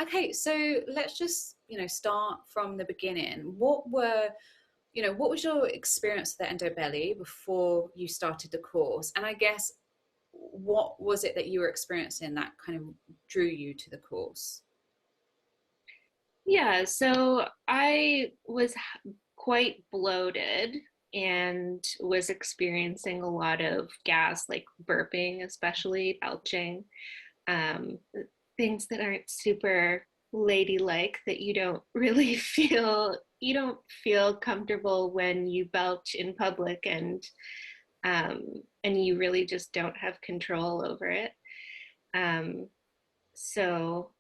Okay, so let's just, start from the beginning. What was your experience of the endo belly before you started the course? And I guess, what was it that you were experiencing that kind of drew you to the course? Yeah, so I was quite bloated and was experiencing a lot of gas, like burping, especially belching, um, things that aren't super ladylike that you don't really you don't feel comfortable when you belch in public um, and you really just don't have control over it. Um, so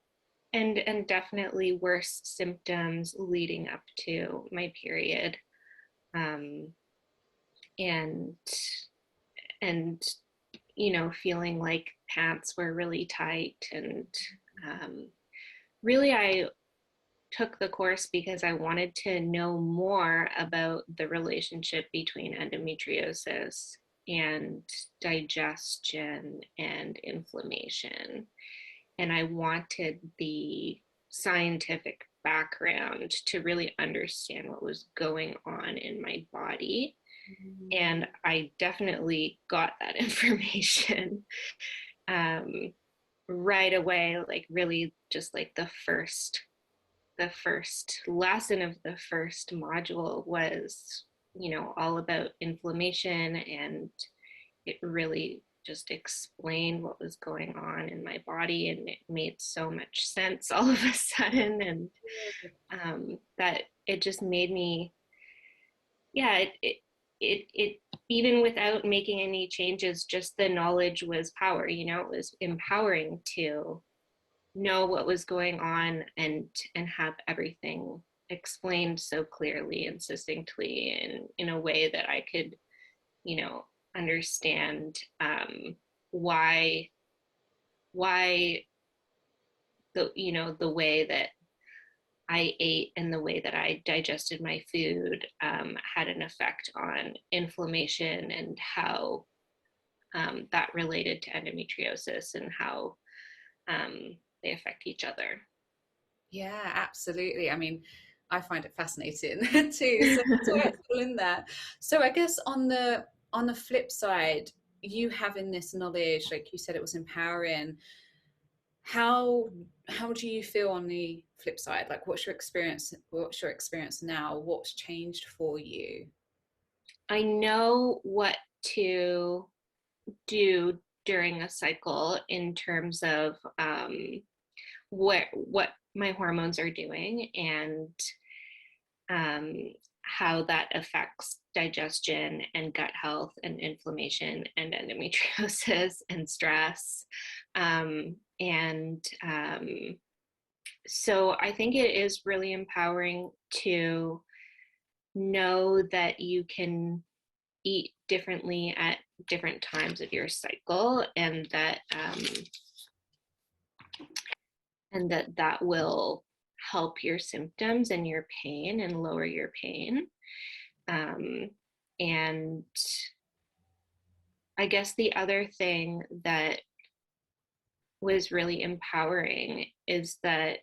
and definitely worse symptoms leading up to my period, um, and and feeling like pants were really tight, and um, really I took the course because I wanted to know more about the relationship between endometriosis and digestion and inflammation, and I wanted the scientific background to really understand what was going on in my body. And I definitely got that information um, right away, like really just like the first lesson of the first module was, all about inflammation, and it really just explained what was going on in my body, and it made so much sense all of a sudden. And that it just made me, yeah, it even without making any changes, just the knowledge was power. It was empowering to know what was going on, and have everything explained so clearly and succinctly, and in a way that I could, you know understand, why why the way that I ate and the way that I digested my food, had an effect on inflammation, and how, that related to endometriosis, and how, they affect each other. Yeah, absolutely. I mean, I find it fascinating too. So it's all in there. So I guess on the flip side, you having this knowledge, like you said, it was empowering. How how do you feel on the flip side? Like, what's your experience? What's your experience now? What's changed for you? I know what to do during a cycle in terms of, what my hormones are doing, and, um, how that affects digestion and gut health and inflammation and endometriosis and stress. And So I think it is really empowering to know that you can eat differently at different times of your cycle, and that will help your symptoms and your pain, and lower your pain. Um, and I guess the other thing that was really empowering is that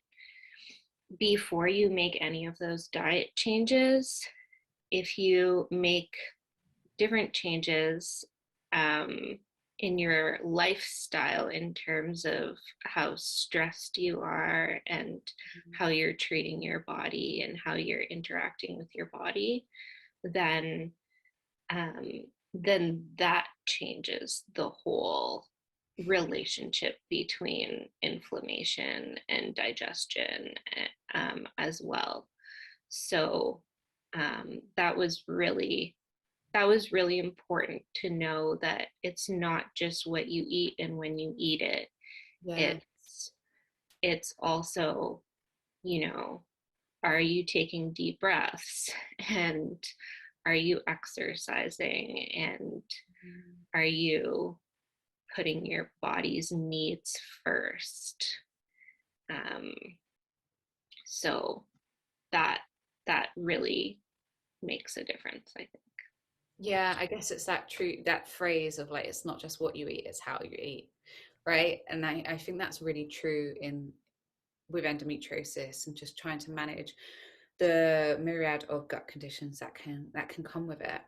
before you make any of those diet changes, if you make different changes, um, in your lifestyle, in terms of how stressed you are, and how you're treating your body, and how you're interacting with your body, then, um, then that changes the whole relationship between inflammation and digestion, as well. So, that was really important to know that it's not just what you eat and when you eat it. Yeah. It's also, you know, are you taking deep breaths, and are you exercising, and are you putting your body's needs first? Um, so that that really makes a difference, I think. Yeah, I guess it's that phrase of like, it's not just what you eat, it's how you eat, right? And I think that's really true with endometriosis and just trying to manage the myriad of gut conditions that can come with it.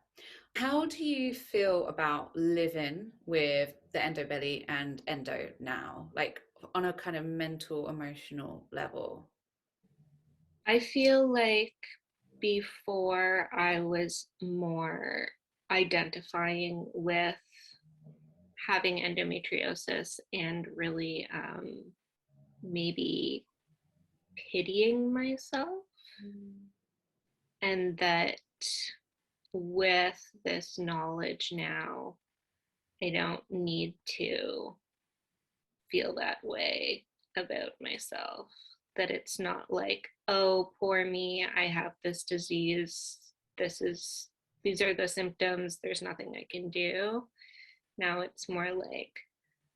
How do you feel about living with the endo belly and endo now, like on a kind of mental, emotional level? I feel like before I was more identifying with having endometriosis and really maybe pitying myself, and that with this knowledge now, I don't need to feel that way about myself. That it's not like, oh, poor me, I have this disease. This is, these are the symptoms. There's nothing I can do. Now it's more like,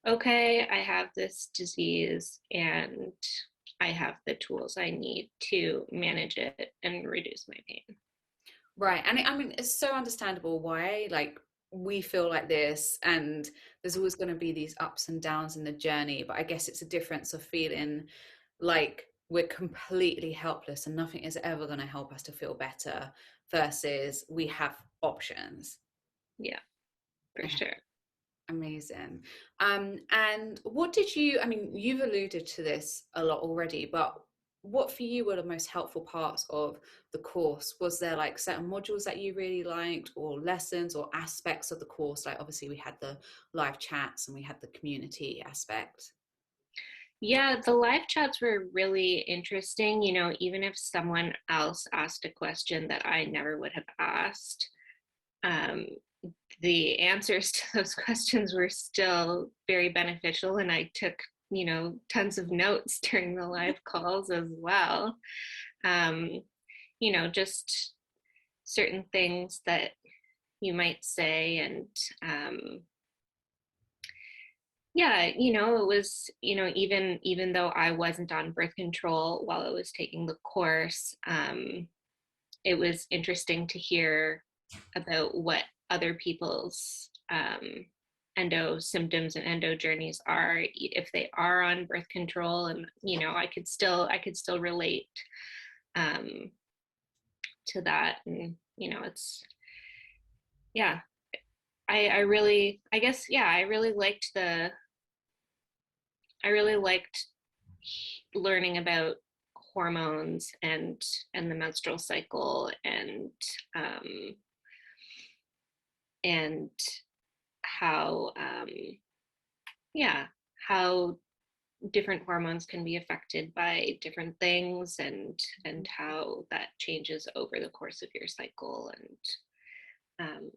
okay, I have this disease and I have the tools I need to manage it and reduce my pain. Right. And I mean, it's so understandable why, like, we feel like this, and there's always going to be these ups and downs in the journey. But I guess it's a difference of feeling like we're completely helpless and nothing is ever going to help us to feel better versus we have options. Yeah, for sure. Amazing. And what did you, I mean, you've alluded to this a lot already, but what for you were the most helpful parts of the course? Was there like certain modules that you really liked, or lessons or aspects of the course? Like obviously we had the live chats and we had the community aspect. Yeah, the live chats were really interesting. You know, even if someone else asked a question that I never would have asked, um, the answers to those questions were still very beneficial. And I took, you know, tons of notes during the live calls as well. Um, you know, just certain things that you might say. And yeah, you know, it was, you know, even though I wasn't on birth control while I was taking the course, it was interesting to hear about what other people's endo symptoms and endo journeys are if they are on birth control. And you know, I could still relate um, to that. And you know, it's, yeah, I really, I guess, yeah, I really liked learning about hormones and the menstrual cycle, um, and how yeah, how different hormones can be affected by different things, and how that changes over the course of your cycle. And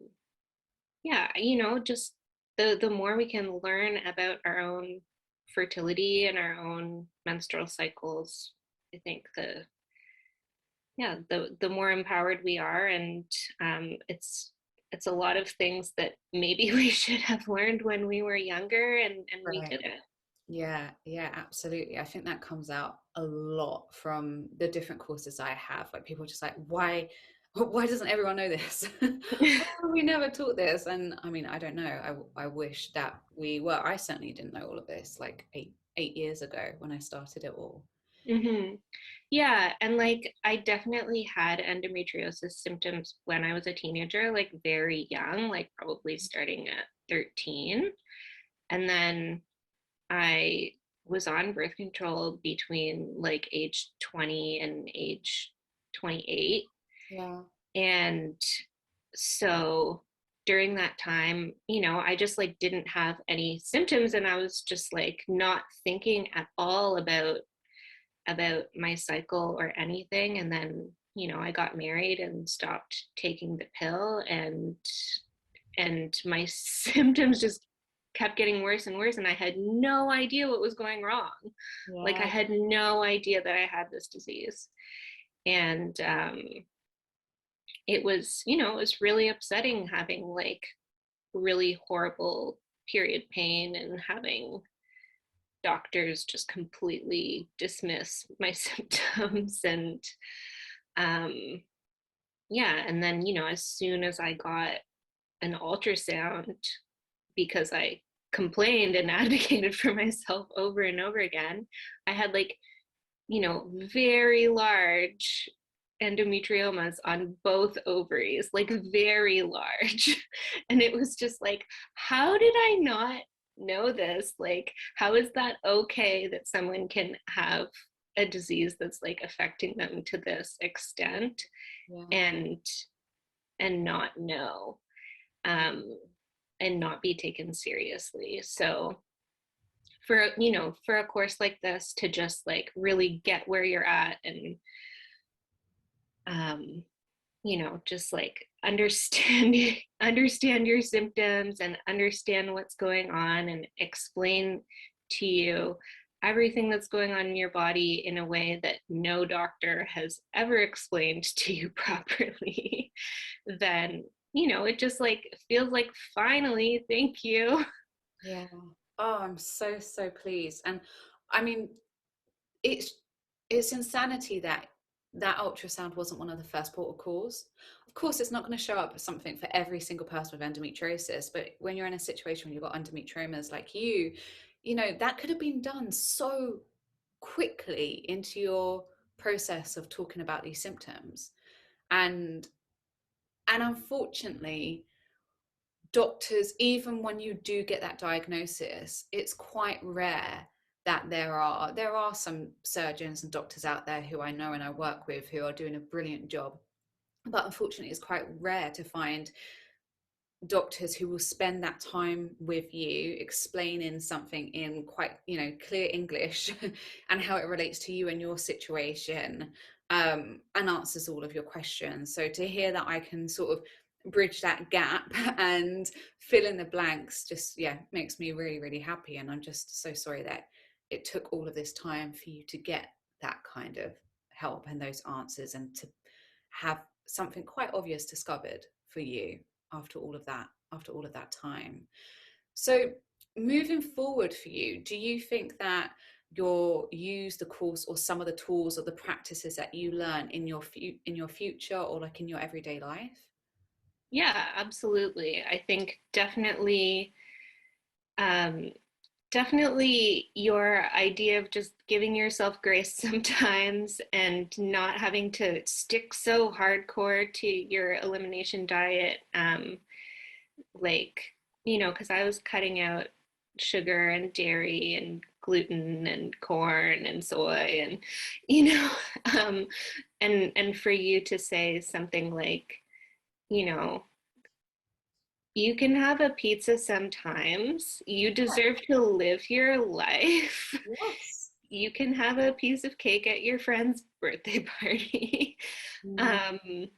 yeah, you know, just the more we can learn about our own fertility and our own menstrual cycles, I think the more empowered we are. And it's a lot of things that maybe we should have learned when we were younger, and we Right. didn't. Yeah, yeah, absolutely. I think that comes out a lot from the different courses I have. Like people are just like, why doesn't everyone know this? Why were we never taught this? And I mean, I don't know. I wish that we were. I certainly didn't know all of this like eight years ago when I started it all. Hmm. Yeah, and like I definitely had endometriosis symptoms when I was a teenager, like very young, like probably starting at 13. And then I was on birth control between like age 20 and age 28. Yeah. And so during that time, you know, I just like didn't have any symptoms, and I was just like not thinking at all about my cycle or anything. And then, you know, I got married and stopped taking the pill, and my symptoms just kept getting worse and worse, and I had no idea what was going wrong. Like I Yeah. had no idea that I had this disease. And it was, you know, it was really upsetting having like really horrible period pain and having doctors just completely dismiss my symptoms. And um yeah, and then, you know, as soon as I got an ultrasound, because I complained and advocated for myself over and over again, I had like very large endometriomas on both ovaries, like very large. And it was just like, how did I not know this? Like, how is that okay that someone can have a disease that's like affecting them to this extent Yeah. and not know, um, and not be taken seriously? So for a course like this to just like really get where you're at and um, just like understand your symptoms and understand what's going on and explain to you everything that's going on in your body in a way that no doctor has ever explained to you properly, then it just like feels like finally, thank you. Yeah. Oh, I'm so, so pleased. And I mean, it's it's insanity that that ultrasound wasn't one of the first port of calls. Of course, it's not going to show up as something for every single person with endometriosis, but when you're in a situation where you've got endometriomas like you know, that could have been done so quickly into your process of talking about these symptoms. And unfortunately, doctors, even when you do get that diagnosis, it's quite rare that there are some surgeons and doctors out there who I know and I work with who are doing a brilliant job. But unfortunately, it's quite rare to find doctors who will spend that time with you explaining something in quite clear English and how it relates to you and your situation, and answers all of your questions. So to hear that I can sort of bridge that gap and fill in the blanks just makes me really, really happy. And I'm just so sorry that it took all of this time for you to get that kind of help and those answers, and to have something quite obvious discovered for you after all of that time. So moving forward for you, do you think that you'll use the course or some of the tools or the practices that you learn in your future, or like in your everyday life? Yeah, absolutely. I think um, definitely your idea of just giving yourself grace sometimes and not having to stick so hardcore to your elimination diet. Like, because I was cutting out sugar and dairy and gluten and corn and soy and, you know, um, and for you to say something like, you know, you can have a pizza sometimes. You deserve to live your life. Yes. You can have a piece of cake at your friend's birthday party. Mm. um,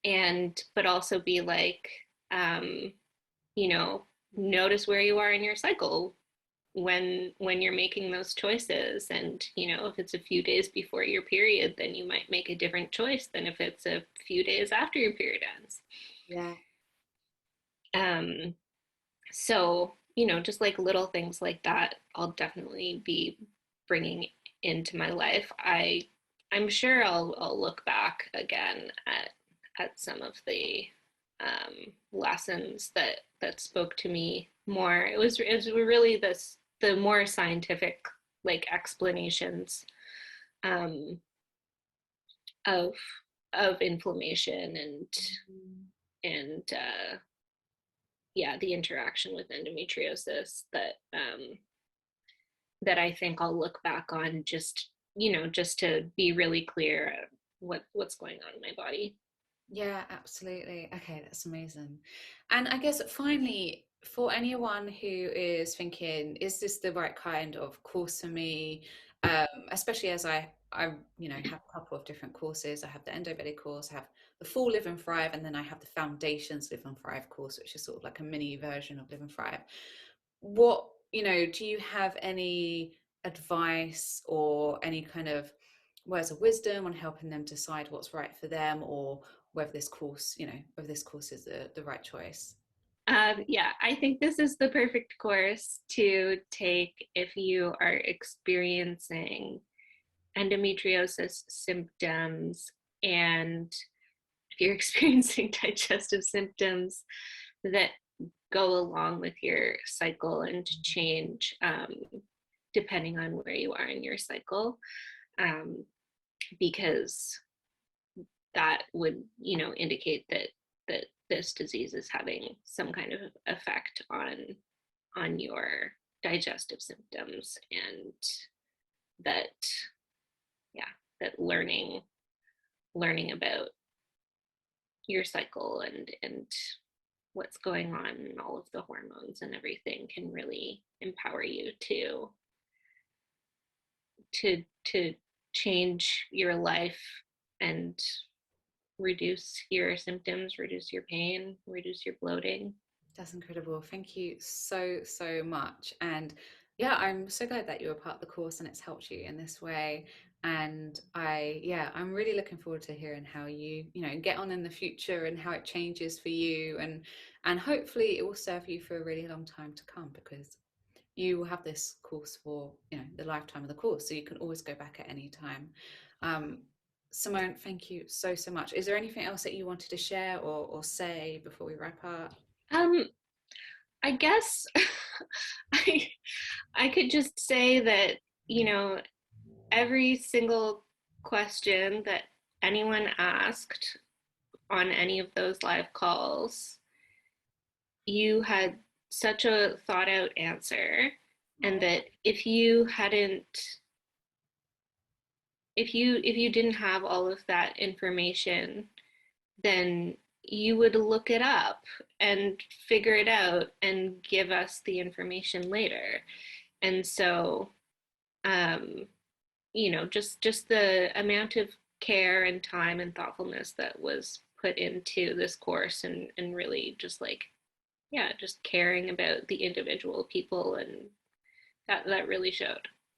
and, but also be like, um, you know, notice where you are in your cycle when you're making those choices. And, if it's a few days before your period, then you might make a different choice than if it's a few days after your period ends. Yeah. Um, So, just like little things like that, I'll definitely be bringing into my life. I'm sure I'll look back again at some of the lessons that spoke to me more. It was really the more scientific like explanations um, of inflammation and yeah, the interaction with endometriosis that I think I'll look back on, just to be really clear what's going on in my body. Yeah, absolutely. Okay, that's amazing. And I guess finally, for anyone who is thinking, is this the right kind of course for me? Especially as I have a couple of different courses. I have the Endo Belly course, I have the full Live and Thrive, and then I have the Foundations Live and Thrive course, which is sort of like a mini version of Live and Thrive. What, do you have any advice or any kind of words of wisdom on helping them decide what's right for them, or whether this course, whether this course is the right choice? Yeah, I think this is the perfect course to take if you are experiencing endometriosis symptoms and if you're experiencing digestive symptoms that go along with your cycle and change depending on where you are in your cycle. um, because that would, indicate that this disease is having some kind of effect on your digestive symptoms, and that, yeah, that learning about your cycle and what's going on and all of the hormones and everything can really empower you to change your life and reduce your symptoms, reduce your pain, reduce your bloating. That's incredible. Thank you so, so much. And yeah, I'm so glad that you were part of the course and it's helped you in this way. And I'm really looking forward to hearing how you get on in the future and how it changes for you. And hopefully it will serve you for a really long time to come, because you will have this course for, the lifetime of the course. So you can always go back at any time. Um, Simone, thank you so, so much. Is there anything else that you wanted to share or say before we wrap up? Um, I guess I I could just say that, every single question that anyone asked on any of those live calls, you had such a thought out answer, and Oh, that if you didn't have all of that information, then you would look it up and figure it out and give us the information later. And so, um, just the amount of care and time and thoughtfulness that was put into this course, and really just like, yeah, just caring about the individual people, and that really showed.